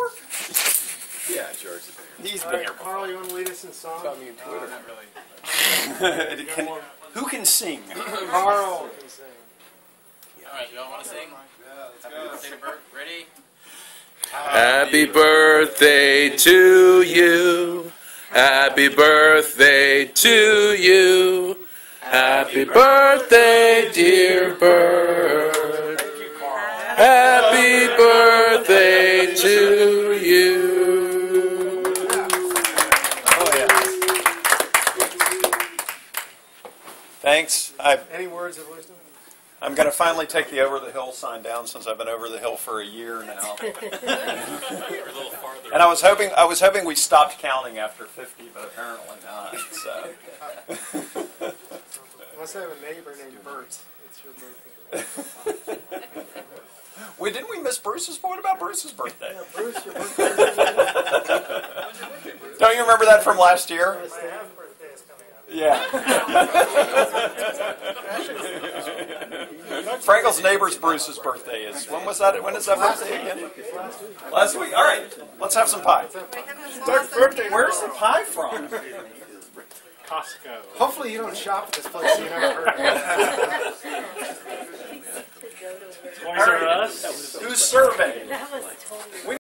before? Yeah, George. He's been here before. Carl, you want to lead us in song? Got me on Twitter. Not really. Who can sing? Carl can sing. Alright, you all want to sing? Yeah, let's Happy go. birthday to Bert. Ready? Happy birthday to you. Happy birthday to you. Happy birthday, dear Bert. Happy birthday to you. Oh, yeah. Thanks. Any words of wisdom? I'm going to finally take the over the hill sign down since I've been over the hill for a year now. And I was hoping we stopped counting after 50, but apparently not. So. Unless I have a neighbor named Bert, it's your birthday. Wait, didn't we miss Bruce's? What about Bruce's birthday? Yeah, Bruce, your birthday. Don't you remember that from last year? My half birthday is coming up. Yeah. Frankel's neighbor's Bruce's birthday is. When was that? When is that birthday again? Last week. All right. Let's have some pie. Dark birthday. Where's the pie from? Costco. Hopefully you don't shop at this place so you never heard of it. All right. Who's surveying? That was totally.